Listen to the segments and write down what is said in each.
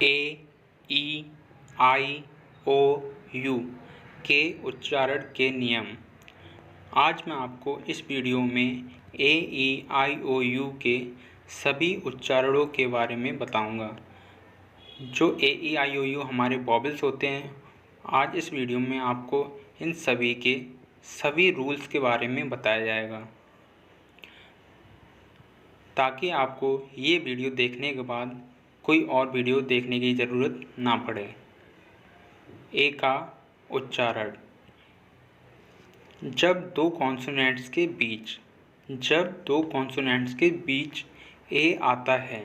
ए, ई, आई, ओ, you के उच्चारण के नियम। आज मैं आपको इस वीडियो में ए, ई, आई, ओ, यू के सभी उच्चारणों के बारे में बताऊंगा। जो ए, ई, आई, ओ, यू हमारे वॉवेल्स होते हैं, आज इस वीडियो में आपको इन सभी के सभी रूल्स के बारे में बताया जाएगा, ताकि आपको ये वीडियो देखने के बाद कोई और वीडियो देखने की ज़रूरत ना पड़े। ए का उच्चारण। जब दो कॉन्सोनेंट्स के बीच ए आता है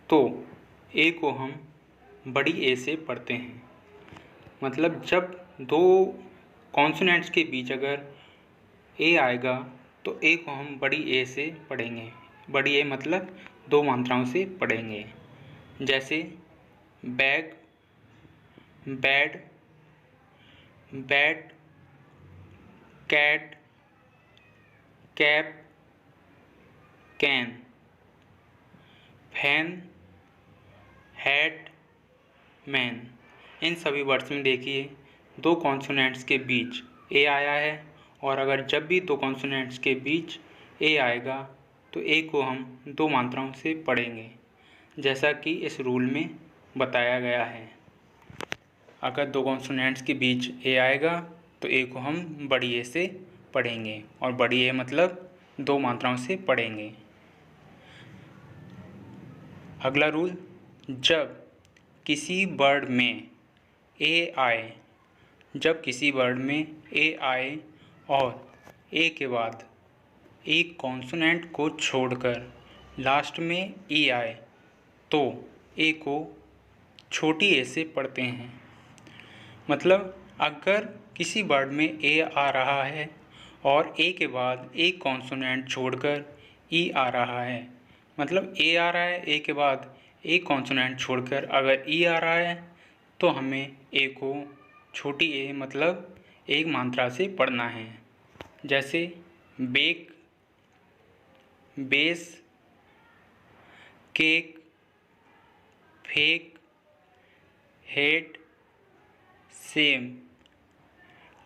तो ए को हम बड़ी ए से पढ़ते हैं। मतलब जब दो कॉन्सोनेंट्स के बीच अगर ए आएगा तो ए को हम बड़ी ए से पढ़ेंगे। बड़ी ए मतलब दो मात्राओं से पढ़ेंगे, जैसे bag, bad, bat, cat, cap, can, fan, hat, man. इन सभी वर्ड्स में देखिए दो कॉन्सोनेंट्स के बीच ए आया है, और अगर जब भी दो कॉन्सोनेंट्स के बीच ए आएगा तो ए को हम दो मात्राओं से पढ़ेंगे, जैसा कि इस रूल में बताया गया है। अगर दो कॉन्सोनेंट्स के बीच ए आएगा तो ए को हम बड़ी ए से पढ़ेंगे, और बड़ी ए मतलब दो मात्राओं से पढ़ेंगे। अगला रूल, जब किसी वर्ड में ए आए, और ए के बाद एक कॉन्सोनेंट को छोड़कर लास्ट में ई आए तो ए को छोटी ए से पढ़ते हैं। मतलब अगर किसी वर्ड में ए आ रहा है और ए के बाद एक कॉन्सोनेंट छोड़कर ई आ रहा है, मतलब ए आ रहा है, ए के बाद एक कॉन्सोनेंट छोड़कर अगर ई आ रहा है, तो हमें ए को छोटी ए मतलब एक मात्रा से पढ़ना है। जैसे bake, base, cake, fake, hate, same,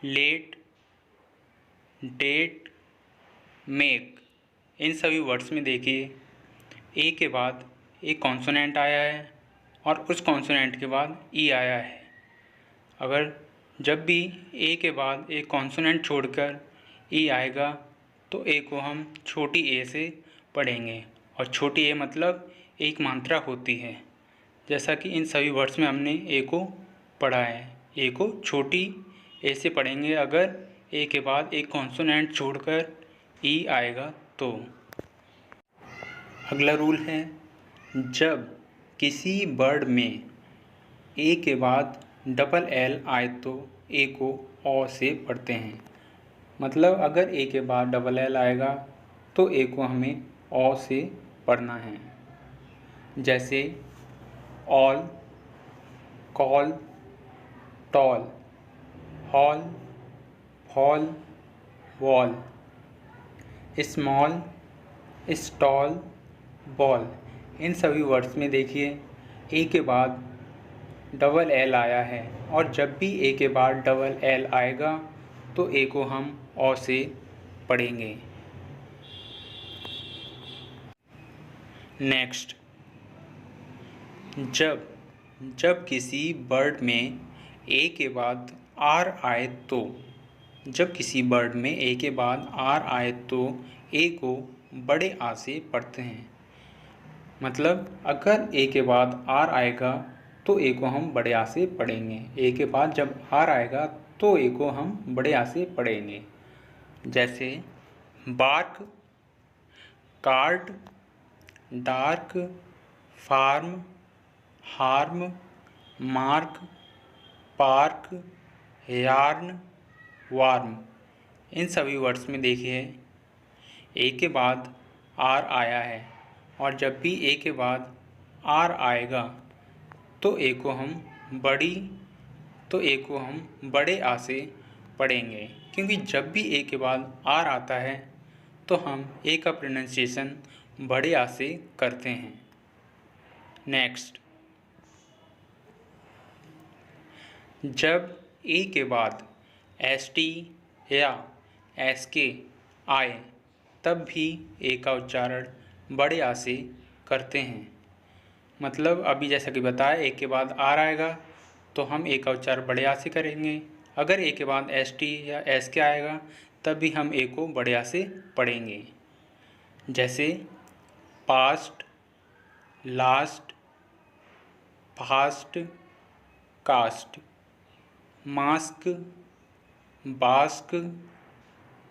late, date, make. इन सभी वर्ड्स में देखिए ए के बाद एक कॉन्सोनेंट आया है और उस कॉन्सोनेंट के बाद ई आया है। अगर जब भी ए के बाद एक कॉन्सोनेंट छोड़कर ई आएगा तो ए को हम छोटी ए से पढ़ेंगे, और छोटी ए मतलब एक मात्रा होती है। जैसा कि इन सभी वर्ड्स में हमने ए को पढ़ा है, ए को छोटी ए से पढ़ेंगे अगर ए के बाद एक कॉन्सोनेंट छोड़कर ई आएगा तो। अगला रूल है, जब किसी वर्ड में ए के बाद डबल एल आए तो ए को ओ से पढ़ते हैं। मतलब अगर ए के बाद डबल एल आएगा तो ए को हमें ओ से पढ़ना है। जैसे all, call, tall, hall, fall, wall, small, stall, ball. इन सभी वर्ड्स में देखिए ए के बाद डबल एल आया है, और जब भी ए के बाद डबल एल आएगा तो ए को हम ओ से पढ़ेंगे। नेक्स्ट, जब किसी वर्ड में ए के बाद आर आए तो ए को बड़े आ से पढ़ते हैं। मतलब अगर ए के बाद आर आएगा तो ए को हम बड़े आ से पढ़ेंगे। ए के बाद जब आर आएगा तो ए को हम बड़े आ से पढ़ेंगे। जैसे bark, cart, dark, farm, harm, mark, park, yarn, warm. इन सभी वर्ड्स में देखिए ए के बाद आर आया है, और जब भी ए के बाद आर आएगा तो ए को हम बड़े आ से पढ़ेंगे, क्योंकि जब भी ए के बाद आर आता है तो हम ए का प्रोनाउंसिएशन बड़े आ से करते हैं। नेक्स्ट, जब ए के बाद एस टी या एस के आए तब भी ए का उच्चारण बड़े आ से करते हैं। मतलब अभी जैसा कि बताया, ए के बाद आर आएगा तो हम ए का उच्चारण बड़े आ से करेंगे। अगर ए के बाद एस टी या एस के आएगा तब भी हम ए को बड़े आ से पढ़ेंगे। जैसे past, last, fast, cast, mask, bask,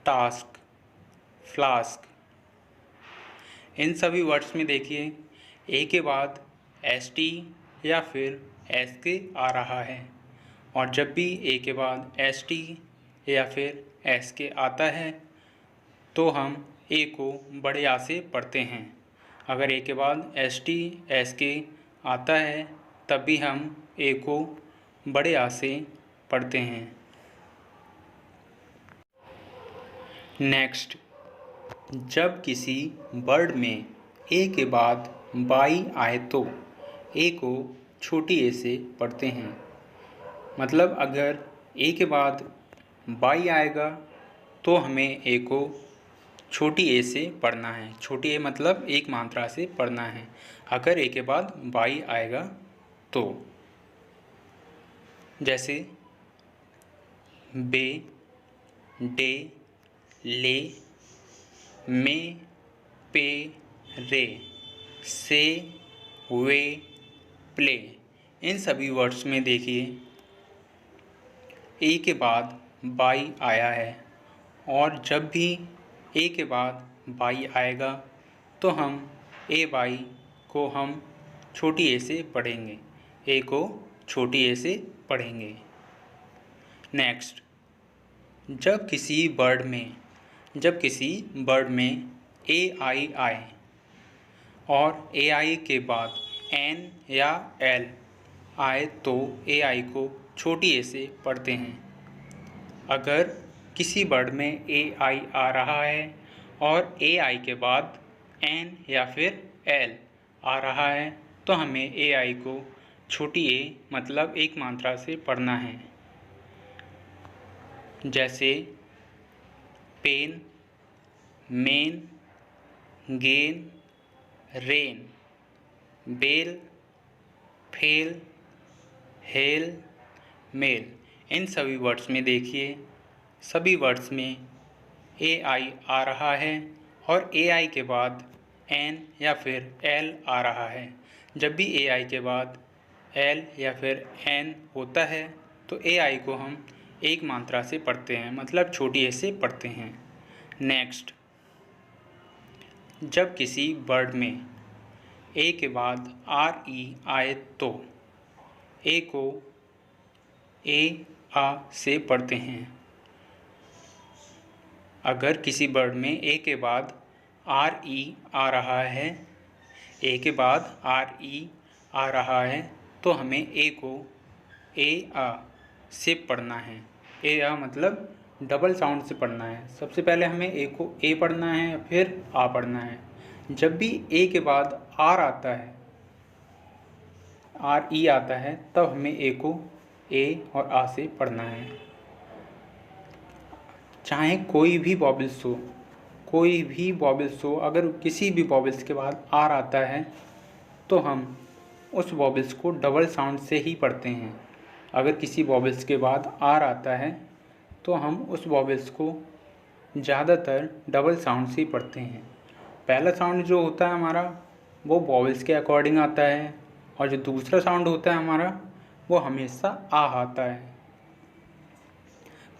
task, flask. इन सभी वर्ड्स में देखिए ए के बाद एस टी या फिर एस के आ रहा है, और जब भी ए के बाद एस टी या फिर एस के आता है तो हम ए को बड़े आ से पढ़ते हैं। अगर ए के बाद एस टी एस के आता है तब भी हम ए को बड़े आ से पढ़ते हैं। नेक्स्ट, जब किसी वर्ड में ए के बाद बाई आए तो ए को छोटी ए से पढ़ते हैं। मतलब अगर ए के बाद बाई आएगा तो हमें ए को छोटी ए से पढ़ना है। छोटी ए मतलब एक मात्रा से पढ़ना है अगर ए के बाद बाई आएगा तो। जैसे बे, डे, ले, में, पे, रे, से, वे, प्ले। इन सभी वर्ड्स में देखिए ए के बाद बाई आया है, और जब भी ए के बाद बाई आएगा तो हम ए बाई को हम छोटी ए से पढ़ेंगे, ए को छोटी ए से पढ़ेंगे। नेक्स्ट, जब किसी वर्ड में ए आई आए और ए आई के बाद एन या एल आए तो ए आई को छोटी ए से पढ़ते हैं। अगर किसी वर्ड में ए आई आ रहा है और ए आई के बाद एन या फिर एल आ रहा है तो हमें ए आई को छोटी ए मतलब एक मात्रा से पढ़ना है। जैसे pen, men, gain, rain, bell, fell, hell, mail. इन सभी वर्ड्स में देखिए सभी वर्ड्स में ए आई आ रहा है और ए आई के बाद एन या फिर एल आ रहा है। जब भी ए आई के बाद एल या फिर एन होता है तो ए आई को हम एक मात्रा से पढ़ते हैं, मतलब छोटी ए से पढ़ते हैं। नेक्स्ट, जब किसी वर्ड में ए के बाद आर ई आए तो ए को ए आ से पढ़ते हैं। अगर किसी वर्ड में ए के बाद आर ई आ रहा है, ए के बाद आर ई आ रहा है तो हमें ए को ए आ से पढ़ना है। ए आ मतलब डबल साउंड से पढ़ना है। सबसे पहले हमें ए को ए पढ़ना है फिर आ पढ़ना है। जब भी ए के बाद आर आता है, आर ई आता है, तब हमें ए को ए और आ से पढ़ना है। चाहे कोई भी वॉवेल्स हो, अगर किसी भी वॉवेल्स के बाद आर आता है तो हम उस वॉवेल्स को डबल साउंड से ही पढ़ते हैं। अगर किसी वॉवेल्स के बाद आर आता है तो हम उस वॉवेल्स को ज़्यादातर डबल साउंड से ही पढ़ते हैं। पहला साउंड जो होता है हमारा वो वॉवेल्स के अकॉर्डिंग आता है, और जो दूसरा साउंड होता है हमारा वो हमेशा आ आता है।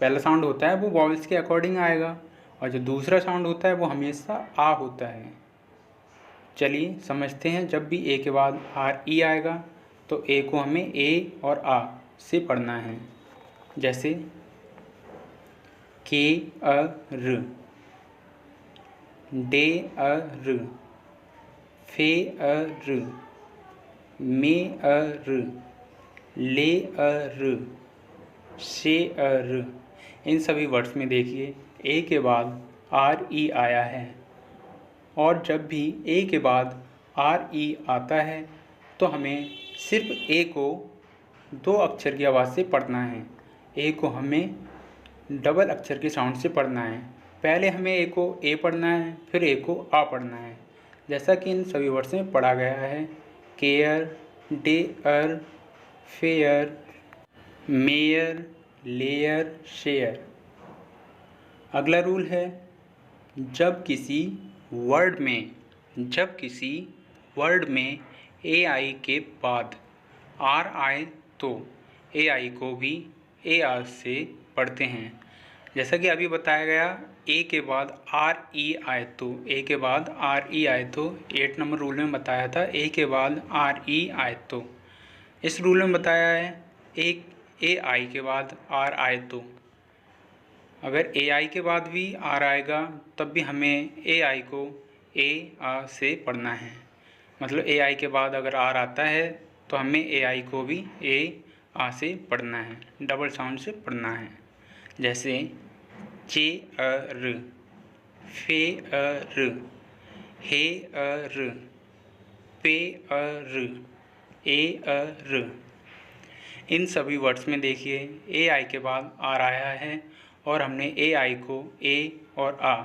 पहला साउंड होता है वो वॉवेल्स के अकॉर्डिंग आएगा, और जो दूसरा साउंड होता है वो हमेशा आ होता है। चलिए समझते हैं। जब भी ए के बाद आर ई आएगा तो ए को हमें ए और आ से पढ़ना है। जैसे के अ र, डे अ र, फे अ र, मे अ र, ले अ र, से अ र। इन सभी वर्ड्स में देखिए ए के बाद आर ई आया है, और जब भी ए के बाद आर ई आता है तो हमें सिर्फ ए को दो अक्षर की आवाज़ से पढ़ना है। ए को हमें डबल अक्षर के साउंड से पढ़ना है। पहले हमें ए को ए पढ़ना है, फिर ए को आ पढ़ना है, जैसा कि इन सभी वर्ड्स में पढ़ा गया है। Care, dare, fare, mayor, layer, share. अगला रूल है, जब किसी वर्ड में ए आई के बाद आर आए तो ए आई को भी ए आर से पढ़ते हैं। जैसा कि अभी बताया गया, ए के बाद आर ई आए तो 8 नंबर रूल में बताया था, ए के बाद आर ई आए तो। इस रूल में बताया है ए आई के बाद आर आए तो। अगर ए आई के बाद भी आर आएगा तब भी हमें ए आई को ए आ से पढ़ना है। मतलब ए आई के बाद अगर आर आता है तो हमें ए आई को भी ए आ से पढ़ना है, डबल साउंड से पढ़ना है। जैसे chair, fair, hair, pair, air. इन सभी वर्ड्स में देखिए ए आई के बाद आर आया है और हमने ए आई को ए और आ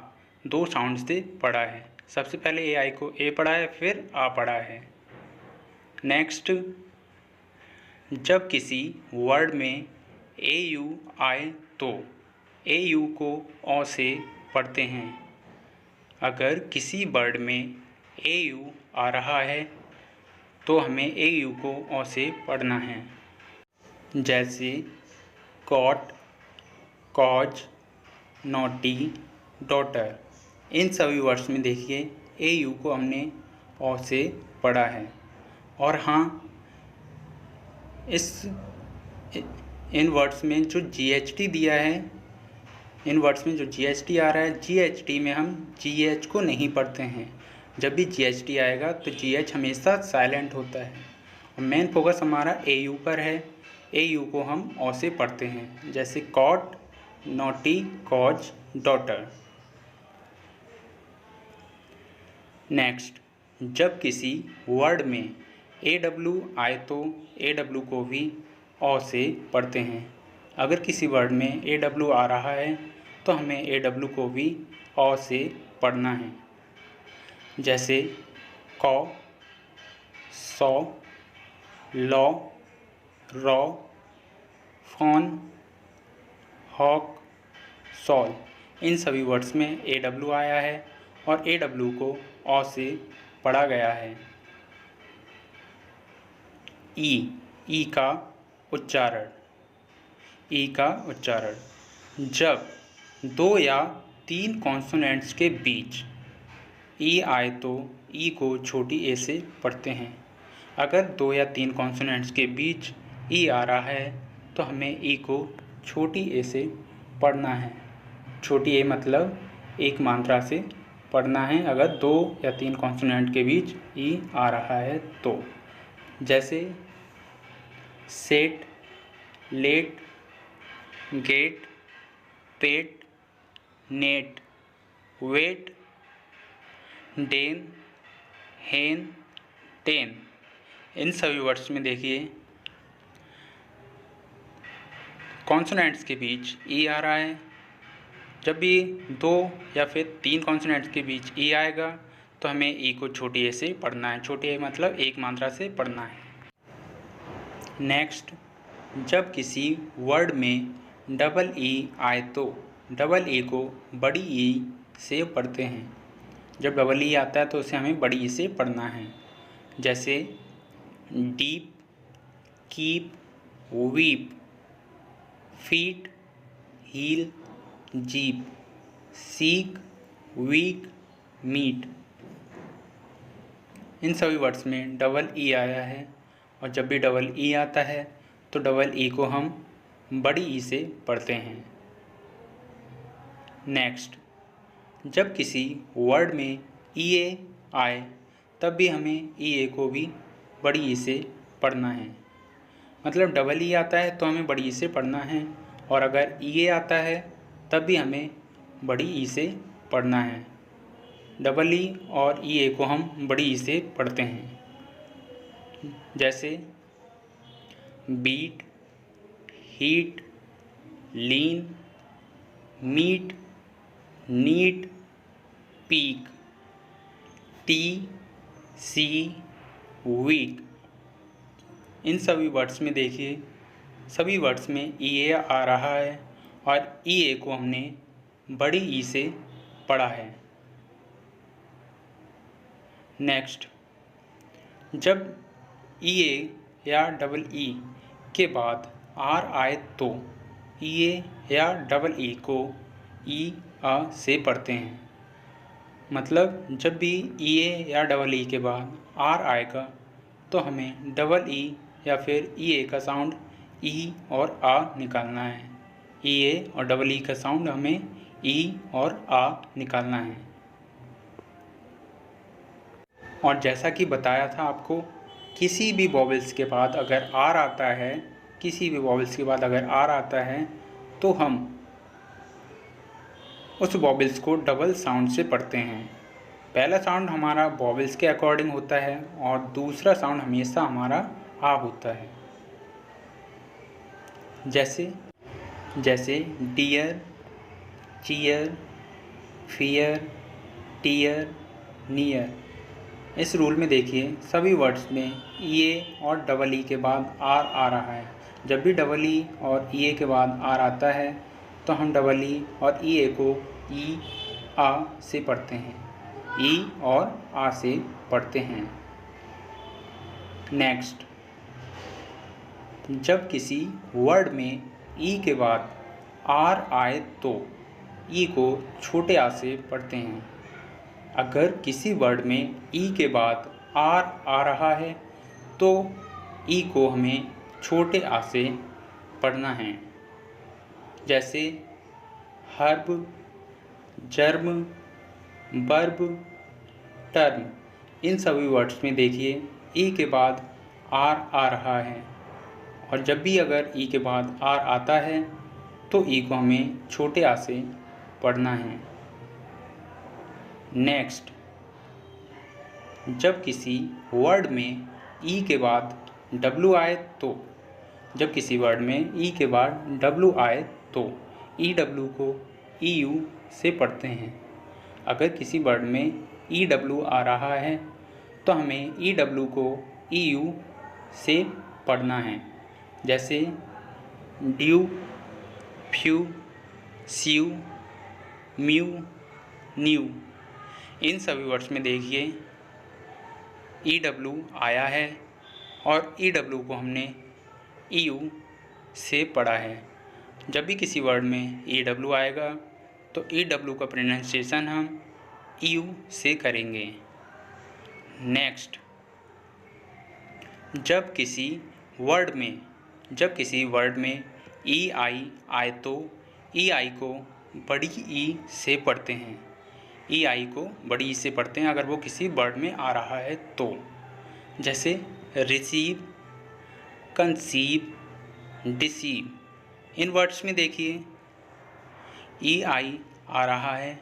दो साउंड से पढ़ा है। सबसे पहले ए आई को ए पढ़ा है, फिर आ पढ़ा है। नेक्स्ट, जब किसी वर्ड में ए यू आए तो ए यू को ओ से पढ़ते हैं। अगर किसी वर्ड में ए यू आ रहा है तो हमें ए यू को ओ से पढ़ना है। जैसे कॉट, कॉज, नोटी, डॉटर। इन सभी वर्ड्स में देखिए ए यू को हमने ओ से पढ़ा है। और हाँ, इन वर्ड्स में जो GHT दिया है, इन वर्ड्स में जो GHT आ रहा है, GHT में हम GH को नहीं पढ़ते हैं। जब भी GHT आएगा तो GH हमेशा साइलेंट होता है और मेन फोकस हमारा AU पर है। AU को हम ओ से पढ़ते हैं, जैसे cot, naughty, cause, daughter. Next, जब किसी वर्ड में AW आए तो AW को भी ओ से पढ़ते हैं। अगर किसी वर्ड में AW आ रहा है तो हमें AW को भी ओ से पढ़ना है। जैसे caw, saw, law, raw, fawn, hawk, shawl. इन सभी वर्ड्स में AW आया है और AW को ओ से पढ़ा गया है। ई का उच्चारण। जब 2 या 3 कॉन्सोनेंट्स के बीच ई आए तो ई को छोटी ए से पढ़ते हैं। अगर 2 या 3 कॉन्सोनेंट्स के बीच ई आ रहा है तो हमें ई को छोटी ए से पढ़ना है। छोटी ए मतलब एक मात्रा से पढ़ना है अगर 2 या 3 कॉन्सोनेंट के बीच ई आ रहा है तो। जैसे सेट, लेट, गेट, पेट, नेट, वेट, डेन, हेन, टेन। इन सभी वर्ड्स में देखिए कॉन्सोनेंट्स के बीच ई आ रहा है। जब भी 2 या फिर 3 कॉन्सोनेंट्स के बीच ई आएगा तो हमें ई को छोटी ए से पढ़ना है। छोटी ए मतलब एक मात्रा से पढ़ना है। नेक्स्ट, जब किसी वर्ड में डबल ई आए तो डबल ई को बड़ी ई से पढ़ते हैं। जब डबल ई आता है तो उसे हमें बड़ी ई से पढ़ना है। जैसे deep, keep, weep, feet, heel, jeep, seek, week, meet. इन सभी वर्ड्स में डबल ई आया है और जब भी डबल ई आता है तो डबल ई को हम बड़ी ई से पढ़ते हैं। नेक्स्ट, जब किसी वर्ड में ई ए आए तब भी हमें ई ए को भी बड़ी ई से पढ़ना है। मतलब डबल ई आता है तो हमें बड़ी ई से पढ़ना है और अगर ई ए आता है तब भी हमें बड़ी ई से पढ़ना है। डबल ई और ई ए को हम बड़ी ई से पढ़ते हैं। जैसे बीट, हीट, लीन, मीट, नीट, पीक, टी, सी, वीक। इन सभी वर्ड्स में देखिए, सभी वर्ड्स में ई ए आ रहा है और ई ए को हमने बड़ी ई से पढ़ा है। नेक्स्ट, जब ई ए या डबल ई के बाद आर आए तो ई ए या डबल ई को ई आ से पढ़ते हैं। मतलब जब भी ई ए या डबल ई के बाद आर आएगा तो हमें डबल ई या फिर ई ए का साउंड ई और आ निकालना है। ई ए और डबल ई का साउंड हमें ई और आ निकालना है। और जैसा कि बताया था आपको, किसी भी वॉवेल्स के बाद अगर आर आता है, किसी भी वॉवेल्स के बाद अगर आर आता है तो हम उस वॉवेल्स को डबल साउंड से पढ़ते हैं। पहला साउंड हमारा वॉवेल्स के अकॉर्डिंग होता है और दूसरा साउंड हमेशा हमारा आ होता है। जैसे dear, cheer, fear, tear, near. इस रूल में देखिए, सभी वर्ड्स में ई ए और डबल ई के बाद आर आ रहा है। जब भी डबल ई और ई ए के बाद आर आता है तो हम डबल ई और ई ए को ई आ से पढ़ते हैं, ई और आ से पढ़ते हैं। नेक्स्ट, जब किसी वर्ड में ई के बाद आर आए तो ई को छोटे आ से पढ़ते हैं। अगर किसी वर्ड में ई के बाद आर आ रहा है तो ई को हमें छोटे आ से पढ़ना है। जैसे हर्ब, जर्म, वर्ब, टर्म। इन सभी वर्ड्स में देखिए ई के बाद आर आ रहा है और जब भी अगर ई के बाद आर आता है तो ई को हमें छोटे आ से पढ़ना है। नेक्स्ट, जब किसी वर्ड में ई के बाद डब्लू आए तो जब किसी वर्ड में ई के बाद डब्लू आए तो ई डब्लू को ई यू से पढ़ते हैं। अगर किसी वर्ड में ई डब्लू आ रहा है तो हमें ई डब्लू को ई यू से पढ़ना है। जैसे ड्यू, फ्यू, स्यू, म्यू, न्यू। इन सभी वर्ड्स में देखिए ई डब्लू आया है और ई डब्लू को हमने ई यू से पढ़ा है। जब भी किसी वर्ड में ई डब्लू आएगा तो ई डब्लू का प्रोनाउंसिएशन हम ई यू से करेंगे। नेक्स्ट, जब किसी वर्ड में ई आई आए तो ई आई को बड़ी ई से पढ़ते हैं। ई आई को बड़ी ई से पढ़ते हैं अगर वो किसी वर्ड में आ रहा है तो। जैसे रिसीव, कंसीव, डिसीव। इन वर्ड्स में देखिए ई आई आ रहा है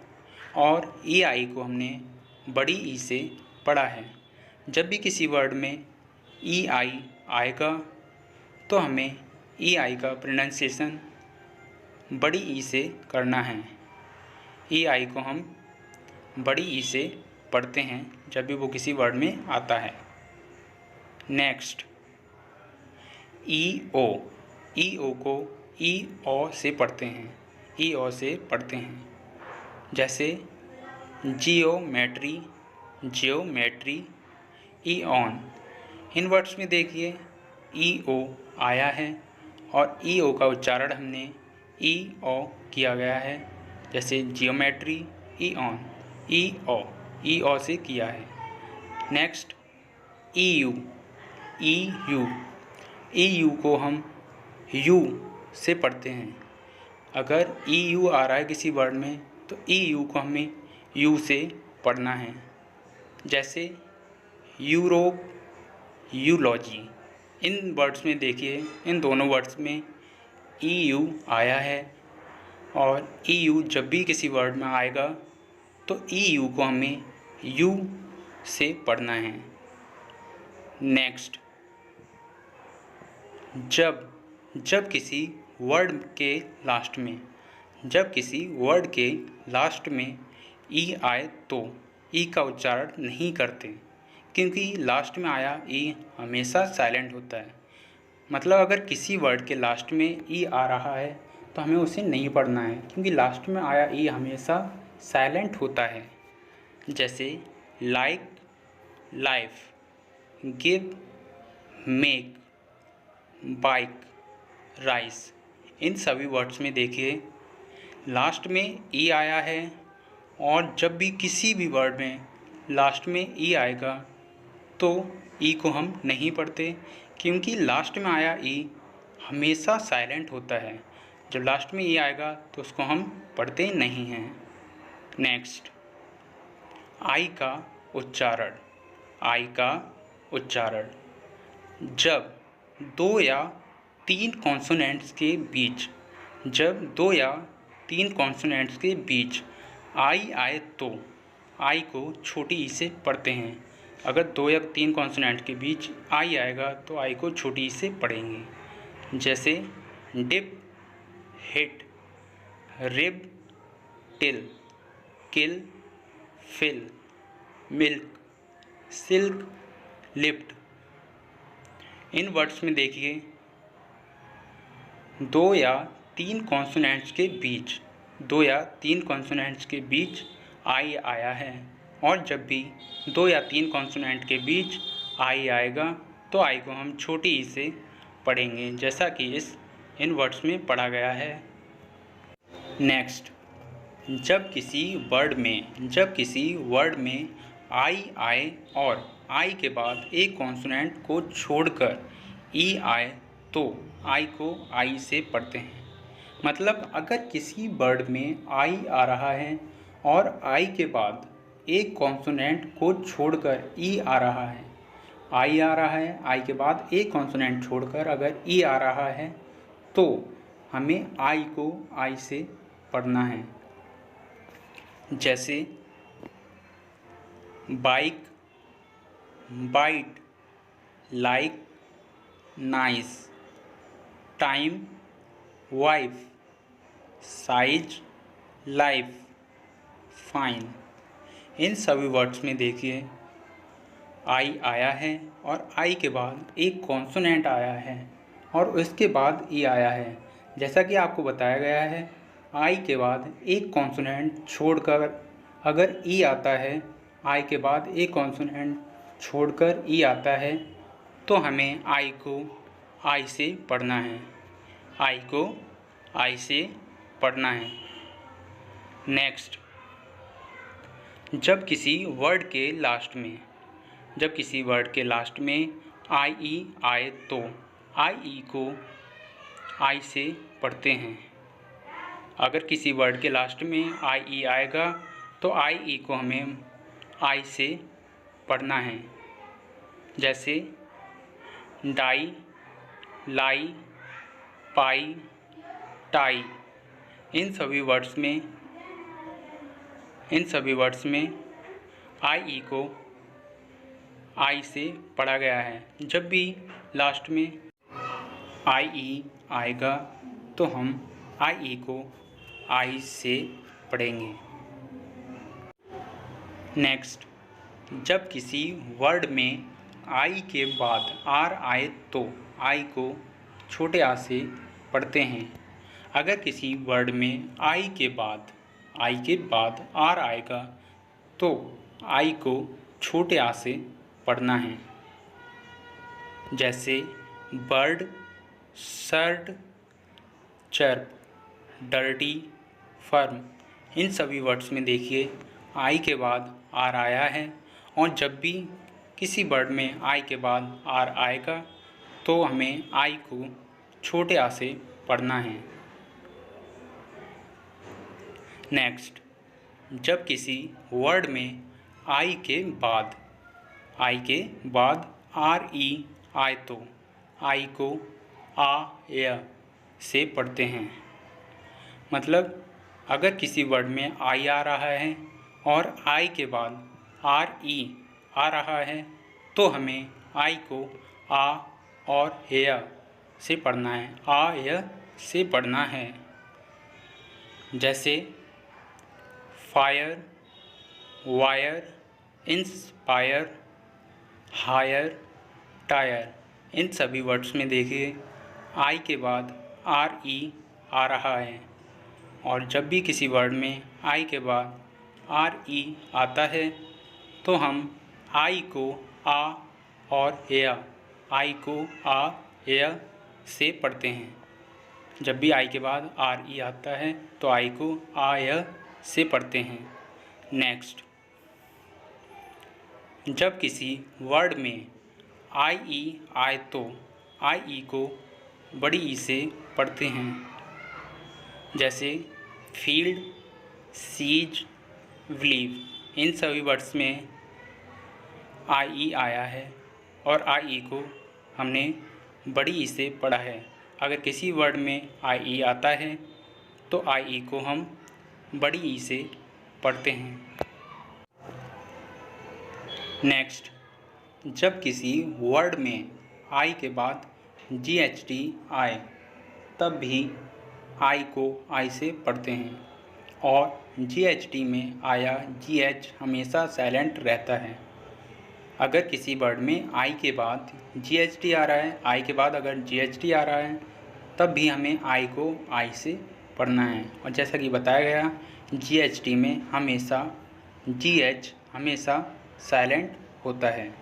और ई आई को हमने बड़ी ई से पढ़ा है। जब भी किसी वर्ड में ई आई आएगा तो हमें ई आई का प्रोनाउंसिएशन बड़ी ई से करना है। ई आई को हम बड़ी ई से पढ़ते हैं जब भी वो किसी वर्ड में आता है। नेक्स्ट, ई ओ को ई ओ से पढ़ते हैं, ई ओ से पढ़ते हैं। जैसे geometry, geometry, E on. In words में देखिए ई ओ आया है और ई ओ का उच्चारण हमने ई ओ किया गया है। जैसे जियोमेट्री, ई ऑन, ई ओ से किया है। नेक्स्ट, ई यू को हम यू से पढ़ते हैं। अगर ई यू आ रहा है किसी वर्ड में तो ई यू को हमें यू से पढ़ना है। जैसे यूरोप, यूलॉजी। इन वर्ड्स में देखिए, इन दोनों वर्ड्स में ई यू आया है और ई यू जब भी किसी वर्ड में आएगा तो ई यू को हमें यू से पढ़ना है। नेक्स्ट, जब जब किसी वर्ड के लास्ट में जब किसी वर्ड के लास्ट में ई आए तो ई का उच्चारण नहीं करते, क्योंकि लास्ट में आया ई हमेशा साइलेंट होता है। मतलब अगर किसी वर्ड के लास्ट में ई आ रहा है तो हमें उसे नहीं पढ़ना है, क्योंकि लास्ट में आया ई हमेशा साइलेंट होता है। जैसे like, life, give, make, bike, rice. इन सभी वर्ड्स में देखिए लास्ट में ई आया है, और जब भी किसी भी वर्ड में लास्ट में ई आएगा तो ई को हम नहीं पढ़ते, क्योंकि लास्ट में आया ई हमेशा साइलेंट होता है। जब लास्ट में ई आएगा तो उसको हम पढ़ते नहीं हैं। नेक्स्ट, आई का उच्चारण। आई का उच्चारण जब दो या तीन कॉन्सोनेंट्स के बीच आई आए तो आई को छोटी ई से पढ़ते हैं। अगर दो या तीन कॉन्सोनेंट के बीच आई आएगा तो आई को छोटी ई से पढ़ेंगे। जैसे डिप, हिट, रिब, टिल, किल, फिल, मिल्क, सिल्क, लिफ्ट। इन वर्ड्स में देखिए दो या तीन कॉन्सोनेंट्स के बीच आई आया है, और जब भी दो या तीन कॉन्सोनेंट के बीच आई आएगा तो आई को हम छोटी ई से पढ़ेंगे, जैसा कि इन वर्ड्स में पढ़ा गया है। नेक्स्ट, जब किसी वर्ड में आई आए और आई के बाद एक कॉन्सोनेंट को छोड़कर ई आए तो आई को आई से पढ़ते हैं। मतलब अगर किसी वर्ड में आई आ रहा है और आई के बाद एक कॉन्सोनेंट को छोड़कर ई आ रहा है, आई आ रहा है, आई के बाद एक कॉन्सोनेंट छोड़कर अगर ई आ रहा है तो हमें आई को आई से पढ़ना है। जैसे bike, bite, like, nice, time, wife, size, life, fine. इन सभी वर्ड्स में देखिए आई आया है और आई के बाद एक कॉन्सोनेंट आया है और उसके बाद ई आया है। जैसा कि आपको बताया गया है, आई के बाद एक कॉन्सोनेंट छोड़कर अगर ई आता है, आई के बाद एक कॉन्सोनेंट छोड़कर ई आता है तो हमें आई को आई से पढ़ना है। आई को आई से पढ़ना है। नेक्स्ट, जब किसी वर्ड के लास्ट में आई ई आए तो आई ई को आई से पढ़ते हैं। अगर किसी वर्ड के लास्ट में आई ई आएगा तो आई ई को हमें आई से पढ़ना है। जैसे डाई, लाई, पाई, टाई। इन सभी वर्ड्स में आई ई को आई से पढ़ा गया है। जब भी लास्ट में आई ई आएगा तो हम आई ई को आई से पढ़ेंगे। नेक्स्ट, जब किसी वर्ड में आई के बाद आर आए तो आई को छोटे आ से पढ़ते हैं। अगर किसी वर्ड में आई के बाद आर आएगा तो आई को छोटे आ से पढ़ना है। जैसे bird, surd, chirp, dirty, firm. इन सभी वर्ड्स में देखिए आई के बाद आर आया है, और जब भी किसी वर्ड में आई के बाद आर आएगा तो हमें आई को छोटे आ से पढ़ना है। नेक्स्ट, जब किसी वर्ड में आई के बाद आर ई आए तो आई को आ या से पढ़ते हैं। मतलब अगर किसी वर्ड में आई आ रहा है और आई के बाद आर ई आ रहा है तो हमें आई को आ और या से पढ़ना है, आ य से पढ़ना है। जैसे fire, wire, inspire, hire, tyre. इन सभी वर्ड्स में देखिए आई के बाद आर ई आ रहा है, और जब भी किसी वर्ड में आई के बाद आर ई आता है तो हम आई को आ और या, आई को आ या से पढ़ते हैं। जब भी आई के बाद आर ई आता है तो आई को आ या से पढ़ते हैं। नेक्स्ट, जब किसी वर्ड में आई ई आए तो आई ई को बड़ी ई से पढ़ते हैं। जैसे फील्ड, सीज, बिलीव। इन सभी वर्ड्स में आई ई आया है और आई ई को हमने बड़ी ई से पढ़ा है। अगर किसी वर्ड में आई ई आता है तो आई ई को हम बड़ी ई से पढ़ते हैं। नेक्स्ट, जब किसी वर्ड में आई के बाद जी एच टी आए तब भी आई को आई से पढ़ते हैं, और जी एच टी में आया जी एच हमेशा साइलेंट रहता है। अगर किसी वर्ड में आई के बाद जी एच टी आ रहा है, आई के बाद अगर जी एच टी आ रहा है तब भी हमें आई को आई से पढ़ना है। और जैसा कि बताया गया जी एच टी में हमेशा जी एच हमेशा साइलेंट होता है।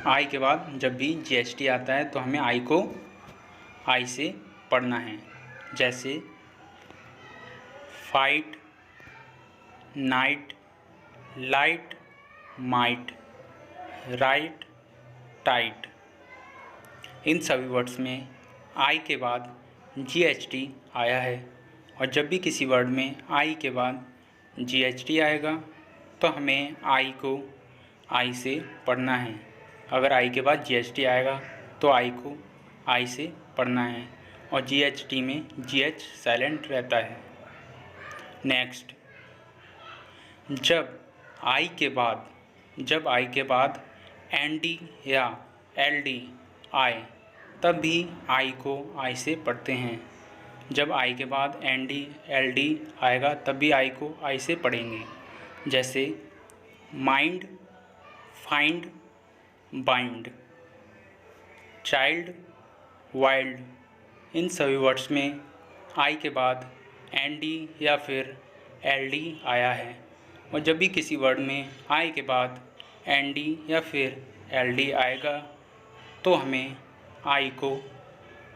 आई के बाद जब भी जी एच टी आता है तो हमें आई को आई से पढ़ना है। जैसे fight, night, light, might, right, tight. इन सभी वर्ड्स में आई के बाद जी एच टी आया है, और जब भी किसी वर्ड में आई के बाद जी एच टी आएगा तो हमें आई को आई से पढ़ना है। अगर आई के बाद जी एच टी आएगा तो आई को आई से पढ़ना है, और जी एच टी में जी एच साइलेंट रहता है। नेक्स्ट, जब आई के बाद एन डी या एल डी आए तब भी आई को आई से पढ़ते हैं। जब आई के बाद एन डी एल डी आएगा तब भी आई को आई से पढ़ेंगे। जैसे mind, find, bind, child, wild. इन सभी वर्ड्स में आई के बाद एन डी या फिर एल डी आया है, और जब भी किसी वर्ड में आई के बाद एन डी या फिर एल डी आएगा तो हमें आई को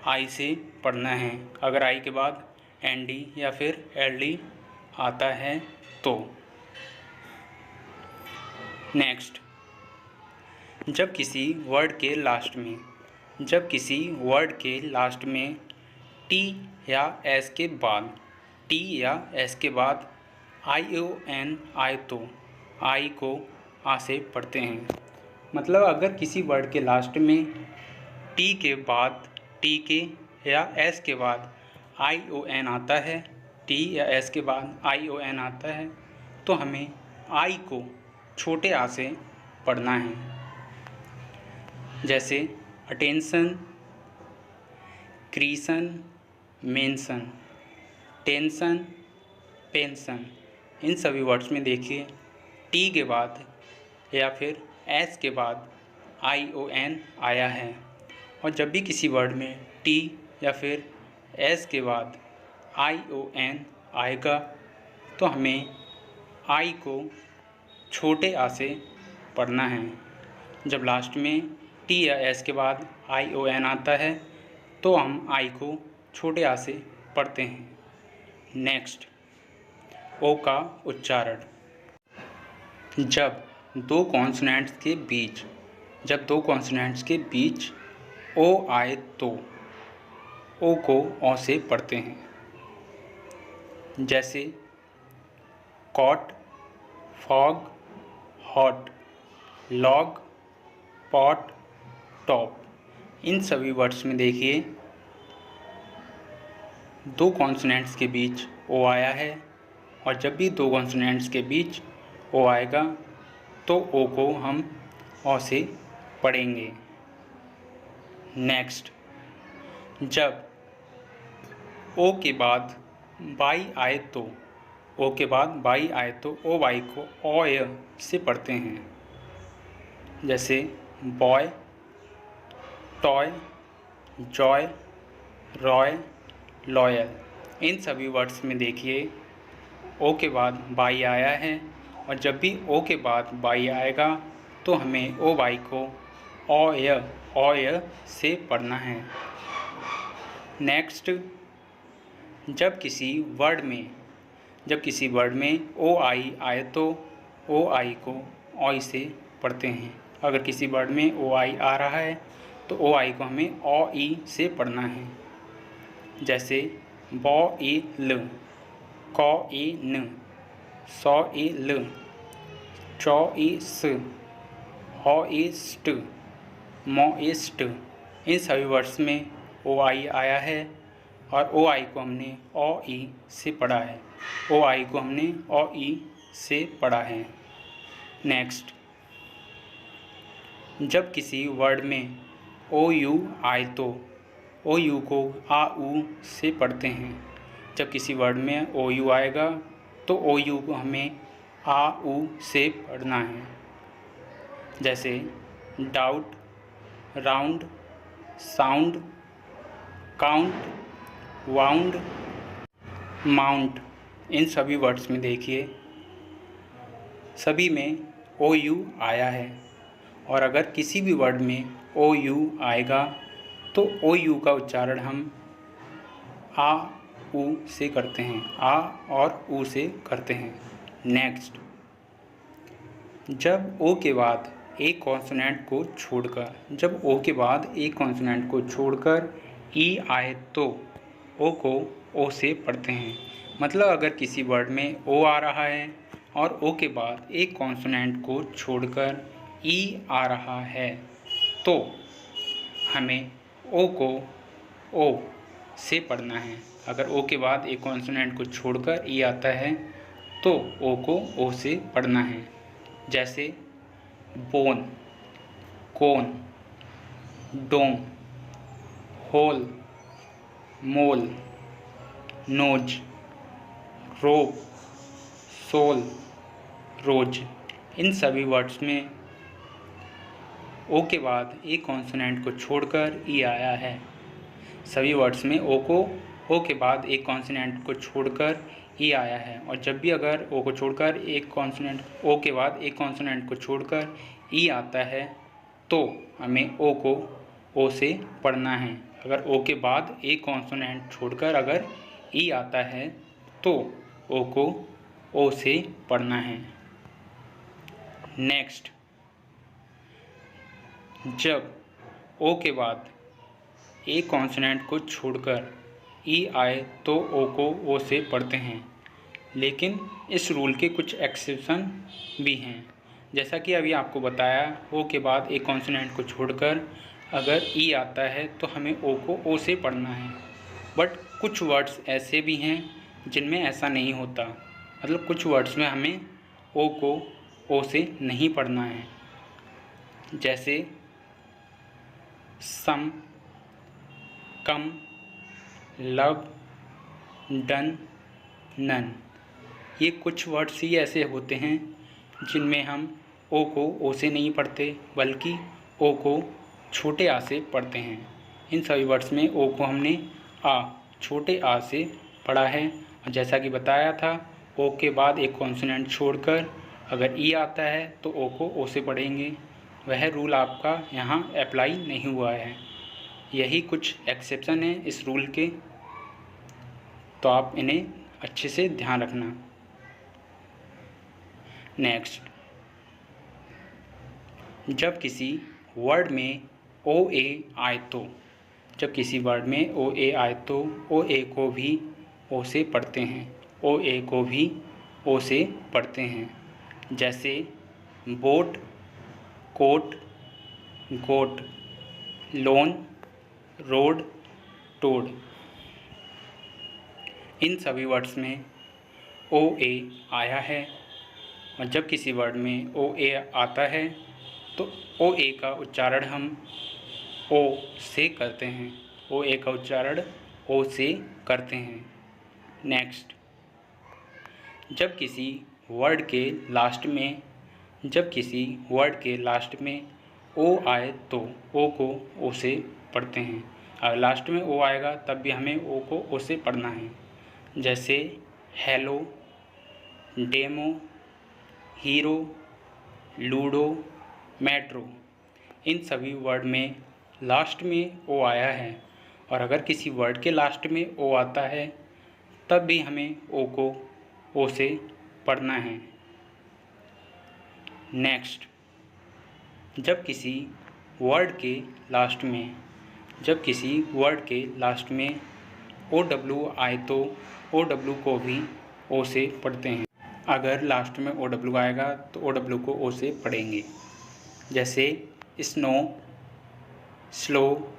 आई से पढ़ना है। अगर आई के बाद एन डी या फिर एल डी आता है तो। नेक्स्ट, जब किसी वर्ड के लास्ट में टी या एस के बाद आई ओ एन आए तो आई को आ से पढ़ते हैं। मतलब अगर किसी वर्ड के लास्ट में टी के या एस के बाद आई ओ एन आता है, टी या एस के बाद आई ओ एन आता है तो हमें आई को छोटे आ से पढ़ना है। जैसे अटेंशन, क्रीसन, मेंशन, टेंशन, पेंशन। इन सभी वर्ड्स में देखिए टी के बाद या फिर एस के बाद आई ओ एन आया है, और जब भी किसी वर्ड में टी या फिर एस के बाद आई ओ एन आएगा तो हमें आई को छोटे आ से पढ़ना है। जब लास्ट में टी या एस के बाद आई ओ एन आता है तो हम आई को छोटे आ से पढ़ते हैं। नेक्स्ट, ओ का उच्चारण। जब दो कॉन्सोनेंट्स के बीच ओ आए तो ओ को औ से पढ़ते हैं। जैसे cot, fog, hot, log, pot, top. इन सभी वर्ड्स में देखिए दो कॉन्सोनेंट्स के बीच ओ आया है, और जब भी दो कॉन्सोनेंट्स के बीच ओ आएगा तो ओ को हम औ से पढ़ेंगे। नेक्स्ट, जब ओ के बाद वाई आए तो ओ वाई को ऑय से पढ़ते हैं। जैसे boy, toy, joy, Roy, loyal. इन सभी वर्ड्स में देखिए ओ के बाद वाई आया है, और जब भी ओ के बाद वाई आएगा तो हमें ओ वाई को ऑय से पढ़ना है। नेक्स्ट, जब किसी वर्ड में ओ आई आए तो ओ आई को ऑय से पढ़ते हैं। अगर किसी वर्ड में ओ आई आ रहा है तो ओ आई को हमें ऑ ई से पढ़ना है। जैसे बॉ ई ल, कॉ ई न, सॉ ई ल, चौ ई स, हॉ ई स्ट, मॉ ई स्ट। इन सभी वर्ड्स में ओ आई आया है और ओ आई को हमने ऑ ई से पढ़ा है। नेक्स्ट, जब किसी वर्ड में ओ यू आए तो ओ यू को आ ऊ से पढ़ते हैं। जब किसी वर्ड में ओ यू आएगा तो ओ यू को हमें आ ऊ से पढ़ना है। जैसे doubt, round, sound, count, wound, mount. इन सभी वर्ड्स में देखिए सभी में ओ यू आया है, और अगर किसी भी वर्ड में ओ यू आएगा तो ओ यू का उच्चारण हम आ ऊ से करते हैं, आ और ऊ से करते हैं। नेक्स्ट, जब ओ के बाद एक कॉन्सोनेंट को छोड़कर ई आए तो ओ को ओ से पढ़ते हैं। मतलब अगर किसी वर्ड में ओ आ रहा है और ओ के बाद एक कॉन्सोनेंट को छोड़कर ई आ रहा है तो हमें ओ को ओ से पढ़ना है। अगर ओ के बाद एक कॉन्सोनेंट को छोड़कर ई आता है तो ओ को ओ से पढ़ना है। जैसे बोन, कोन, डोम, होल, मोल, नोज, रोप, सोल, रोज। इन सभी वर्ड्स में ओ के बाद एक कॉन्सोनेंट को छोड़कर ई आया है। सभी वर्ड्स में ओ के बाद एक कॉन्सोनेंट को छोड़कर ई आया है, और जब भी अगर ओ के बाद एक कॉन्सोनेंट को छोड़कर ई आता है तो हमें ओ को ओ से पढ़ना है। अगर ओ के बाद एक कॉन्सोनेंट छोड़कर अगर ई आता है तो ओ को ओ से पढ़ना है। नेक्स्ट, जब ओ के बाद एक कॉन्सोनेंट को छोड़कर ई आए तो ओ को ओ से पढ़ते हैं, लेकिन इस रूल के कुछ एक्सेप्शन भी हैं। जैसा कि अभी आपको बताया, ओ के बाद एक कॉन्सोनेंट को छोड़कर अगर ई आता है तो हमें ओ को ओ से पढ़ना है। बट कुछ वर्ड्स ऐसे भी हैं जिनमें ऐसा नहीं होता। मतलब कुछ वर्ड्स में हमें ओ को ओ से नहीं पढ़ना है। जैसे सम, कम, लव, डन, नन। ये कुछ वर्ड्स ही ऐसे होते हैं जिनमें हम ओ को ओ से नहीं पढ़ते बल्कि ओ को छोटे आ से पढ़ते हैं। इन सभी वर्ड्स में ओ को हमने छोटे आ से पढ़ा है, और जैसा कि बताया था ओ के बाद एक कॉन्सोनेंट छोड़कर अगर ई आता है तो ओ को ओ से पढ़ेंगे। वह रूल आपका यहाँ अप्लाई नहीं हुआ है। यही कुछ एक्सेप्शन है इस रूल के, तो आप इन्हें अच्छे से ध्यान रखना। नेक्स्ट, जब किसी वर्ड में ओ ए आए तो ओ ए को भी ओ से पढ़ते हैं। जैसे बोट, कोट, गोट, लोन, रोड, टोड। इन सभी वर्ड्स में ओ ए आया है, और जब किसी वर्ड में ओ ए आता है तो ओ ए का उच्चारण हम ओ से करते हैं, ओ ए का उच्चारण ओ से करते हैं। नेक्स्ट, जब किसी वर्ड के लास्ट में ओ आए तो ओ को ओ से पढ़ते हैं। अगर लास्ट में ओ आएगा तब भी हमें ओ को ओ से पढ़ना है। जैसे hello, demo, hero, ludo, metro, इन सभी वर्ड में लास्ट में ओ आया है, और अगर किसी वर्ड के लास्ट में ओ आता है तब भी हमें ओ को ओ से पढ़ना है। नेक्स्ट, जब किसी वर्ड के लास्ट में ओ डब्ल्यू आए तो ओ डब्ल्यू को भी ओ से पढ़ते हैं। अगर लास्ट में ओ डब्ल्यू आएगा तो ओ डब्ल्यू को ओ से पढ़ेंगे। जैसे snow, slow,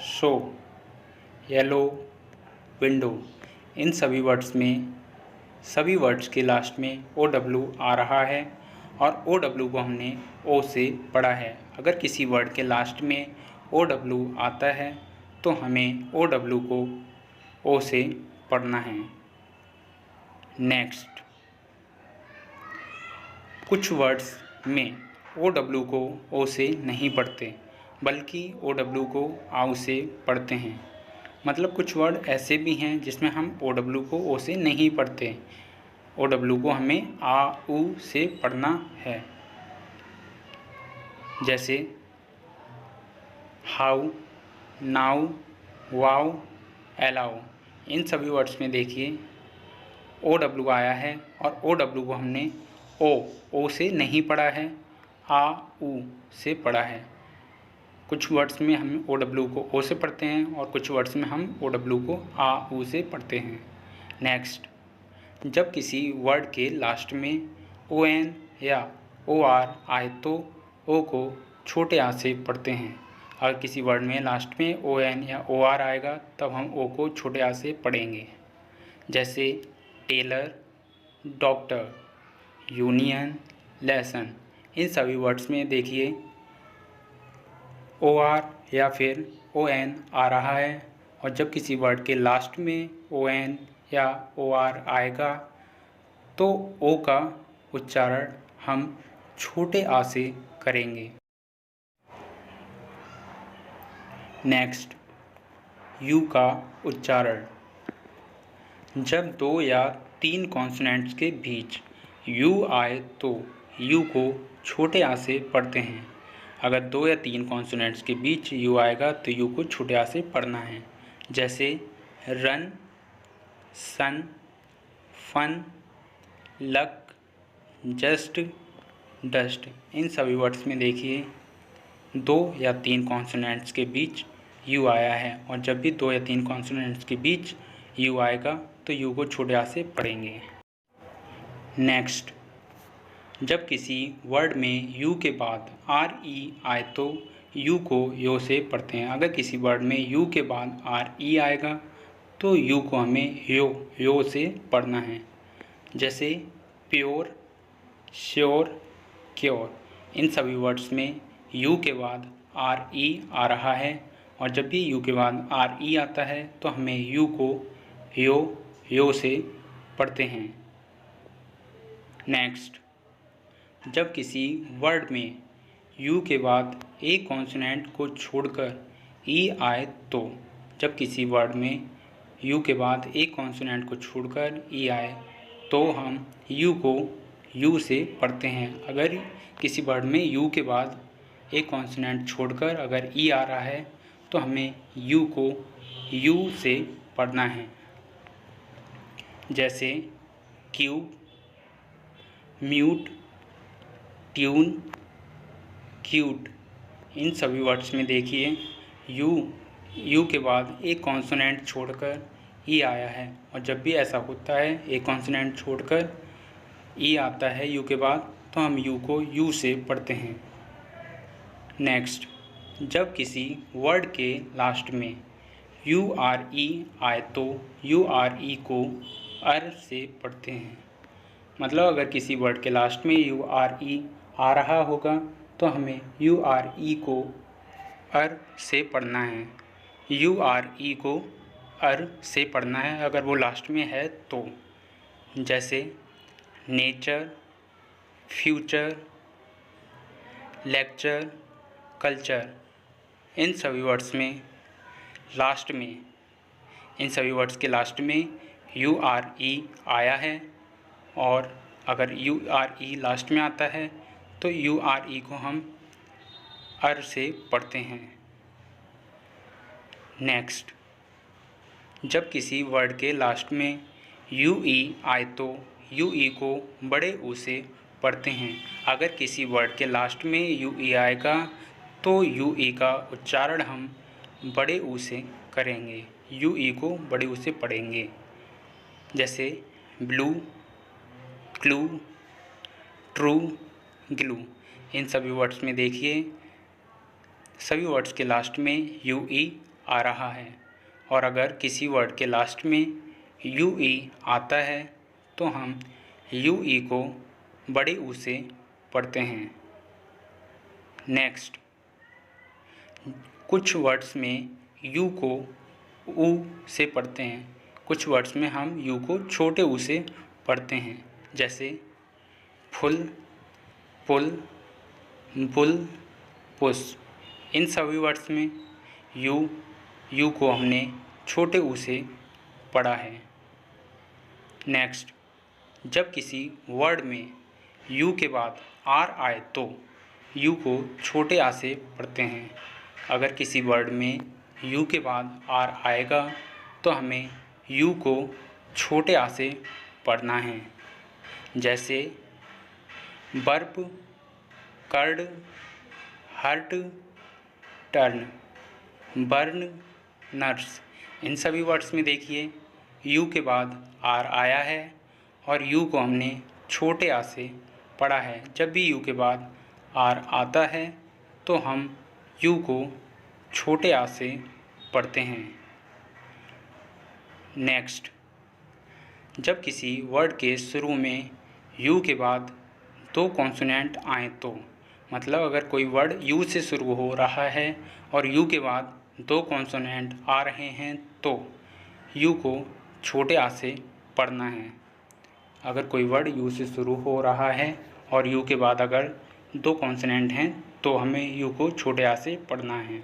show, yellow, window, इन सभी वर्ड्स के लास्ट में ओ डब्ल्यू आ रहा है और ओ डब्ल्यू को हमने ओ से पढ़ा है। अगर किसी वर्ड के लास्ट में ओ डब्ल्यू आता है तो हमें ओ डब्ल्यू को ओ से पढ़ना है। नेक्स्ट, कुछ वर्ड्स में ओ डब्ल्यू को ओ से नहीं पढ़ते बल्कि ओ डब्ल्यू को आउ से पढ़ते हैं। मतलब कुछ वर्ड ऐसे भी हैं जिसमें हम ओ डब्ल्यू को ओ से नहीं पढ़ते, ओ डब्ल्यू को हमें आ उ से पढ़ना है। जैसे हाउ, नाउ, वाओ, एलाओ, इन सभी वर्ड्स में देखिए ओ डब्ल्यू आया है और ओ डब्ल्यू को हमने ओ से नहीं पढ़ा है, आ उ से पढ़ा है। कुछ वर्ड्स में हम ओ डब्ल्यू को ओ से पढ़ते हैं और कुछ वर्ड्स में हम ओ डब्ल्यू को आ उ से पढ़ते हैं। नेक्स्ट, जब किसी वर्ड के लास्ट में ओ एन या ओ आर आए तो ओ को छोटे आ से पढ़ते हैं। अगर किसी वर्ड में लास्ट में ओ एन या ओ आर आएगा तब हम ओ को छोटे आ से पढ़ेंगे। जैसे टेलर, डॉक्टर, यूनियन, लेसन, इन सभी वर्ड्स में देखिए ओ आर या फिर ओ एन आ रहा है, और जब किसी वर्ड के लास्ट में ओ एन या ओ आर आएगा तो ओ का उच्चारण हम छोटे आ से करेंगे। नेक्स्ट, यू का उच्चारण। जब 2 या 3 कॉन्सोनेंट्स के बीच यू आए तो यू को छोटे आ से पढ़ते हैं। अगर 2 या 3 कॉन्सोनेंट्स के बीच यू आएगा तो यू को छोटे आ से पढ़ना है। जैसे रन, सन, फन, लक, जस्ट, डस्ट, इन सभी वर्ड्स में देखिए 2 या 3 कॉन्सोनेंट्स के बीच यू आया है, और जब भी 2 या 3 कॉन्सोनेंट्स के बीच यू आएगा तो यू को छोटे आ से पढ़ेंगे। नेक्स्ट, जब किसी वर्ड में यू के बाद आर ई आए तो यू को यो से पढ़ते हैं। अगर किसी वर्ड में यू के बाद आर ई आएगा तो यू को हमें यो से पढ़ना है। जैसे प्योर, श्योर, क्योर, इन सभी वर्ड्स में यू के बाद आर ई आ रहा है, और जब भी यू के बाद आर ई आता है तो हमें यू को यो से पढ़ते हैं। नेक्स्ट, जब किसी वर्ड में यू के बाद एक कॉन्सोनेंट को छोड़कर ई आए तो जब किसी वर्ड में यू के बाद एक कॉन्सोनेंट को छोड़कर ई आए तो हम यू को यू से पढ़ते हैं। अगर किसी वर्ड में यू के बाद एक कॉन्सोनेंट छोड़कर अगर ई आ रहा है तो हमें यू को यू से पढ़ना है। जैसे क्यूब, म्यूट, ट्यून, क्यूट, इन सभी वर्ड्स में देखिए यू के बाद एक कॉन्सोनेंट छोड़कर ई आया है, और जब भी ऐसा होता है एक कॉन्सोनेंट छोड़कर ई आता है यू के बाद तो हम यू को यू से पढ़ते हैं। नेक्स्ट, जब किसी वर्ड के लास्ट में यू आर ई आए तो यू आर ई को अर से पढ़ते हैं। मतलब अगर किसी वर्ड के लास्ट में यू आर ई आ रहा होगा तो हमें यू आर ई को अर से पढ़ना है, URE को अर से पढ़ना है अगर वो लास्ट में है तो। जैसे नेचर, फ्यूचर, लेक्चर, कल्चर, इन सभी वर्ड्स के लास्ट में URE आया है, और अगर URE लास्ट में आता है तो URE को हम अर से पढ़ते हैं। नेक्स्ट, जब किसी वर्ड के लास्ट में UE आए तो UE को बड़े ऊ से पढ़ते हैं। अगर किसी वर्ड के लास्ट में UE आएगा तो UE का उच्चारण हम बड़े ऊ से करेंगे, UE को बड़े ऊ से पढ़ेंगे। जैसे ब्लू, क्लू, ट्रू, ग्लू, इन सभी वर्ड्स में देखिए सभी वर्ड्स के लास्ट में UE आ रहा है, और अगर किसी वर्ड के लास्ट में UE आता है तो हम UE को बड़े ऊ से पढ़ते हैं। नेक्स्ट, कुछ वर्ड्स में U को ऊ से पढ़ते हैं, कुछ वर्ड्स में हम U को छोटे ऊ से पढ़ते हैं। जैसे फुल, पुल, बुल, पुश, इन सभी वर्ड्स में U को हमने छोटे ऊ से पढ़ा है। नेक्स्ट, जब किसी वर्ड में U के बाद R आए तो U को छोटे आ से पढ़ते हैं। अगर किसी वर्ड में U के बाद R आएगा तो हमें U को छोटे आ से पढ़ना है। जैसे burp, curd, hurt, turn, burn, nurse, इन सभी वर्ड्स में देखिए U के बाद R आया है और U को हमने छोटे आ से पढ़ा है। जब भी U के बाद R आता है तो हम U को छोटे आ से पढ़ते हैं। नेक्स्ट, जब किसी वर्ड के शुरू में U के बाद दो कॉन्सोनेंट आए तो, मतलब अगर कोई वर्ड U से शुरू हो रहा है और U के बाद दो कॉन्सोनेंट आ रहे हैं तो U को छोटे आ से पढ़ना है। अगर कोई वर्ड U से शुरू हो रहा है और U के बाद अगर दो कॉन्सोनेंट हैं तो हमें U को छोटे आ से पढ़ना है।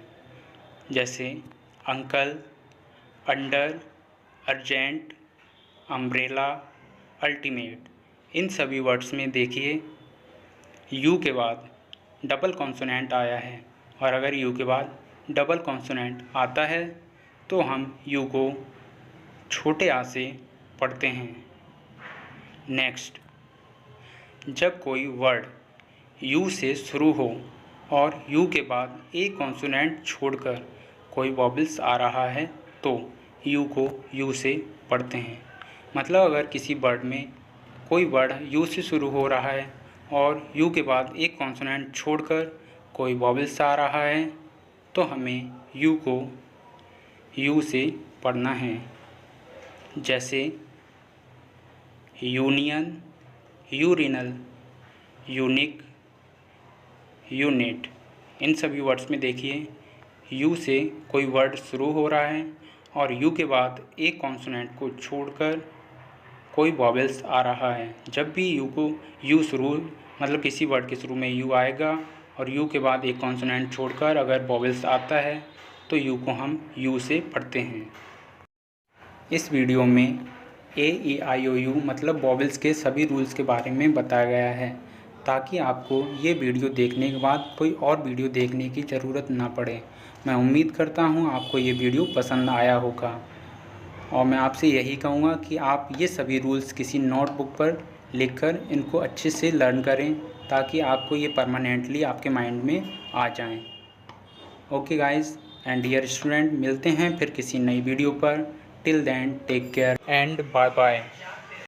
जैसे uncle, under, urgent, umbrella, ultimate, इन सभी वर्ड्स में देखिए U के बाद डबल कॉन्सोनेंट आया है, और अगर U के बाद डबल कॉन्सोनेंट आता है तो हम U को छोटे आ से पढ़ते हैं। नेक्स्ट, जब कोई वर्ड U से शुरू हो और U के बाद एक कॉन्सोनेंट छोड़कर कोई वॉबल्स आ रहा है तो U को U से पढ़ते हैं। मतलब अगर किसी वर्ड में कोई वर्ड U से शुरू हो रहा है और U के बाद एक कॉन्सोनेंट छोड़कर कोई वॉबल्स आ रहा है तो हमें U को U से पढ़ना है। जैसे यूनियन, यूरिनल, यूनिक, यूनिट, इन सभी वर्ड्स में देखिए U से कोई वर्ड शुरू हो रहा है और U के बाद एक कॉन्सोनेंट को छोड़कर कोई वॉवेल्स आ रहा है। जब भी U को U शुरू, मतलब किसी वर्ड के शुरू में U आएगा और U के बाद एक कॉन्सोनेंट छोड़कर अगर वॉवेल्स आता है तो U को हम U से पढ़ते हैं। इस वीडियो में AEIOU मतलब वॉवेल्स के सभी रूल्स के बारे में बताया गया है, ताकि आपको ये वीडियो देखने के बाद कोई और वीडियो देखने की ज़रूरत ना पड़े। मैं उम्मीद करता हूँ आपको ये वीडियो पसंद आया होगा, और मैं आपसे यही कहूँगा कि आप ये सभी रूल्स किसी नोटबुक पर लिखकर इनको अच्छे से लर्न करें, ताकि आपको ये परमानेंटली आपके माइंड में आ जाएं। Okay guys and dear student, मिलते हैं फिर किसी नई वीडियो पर। Till then take care and bye bye.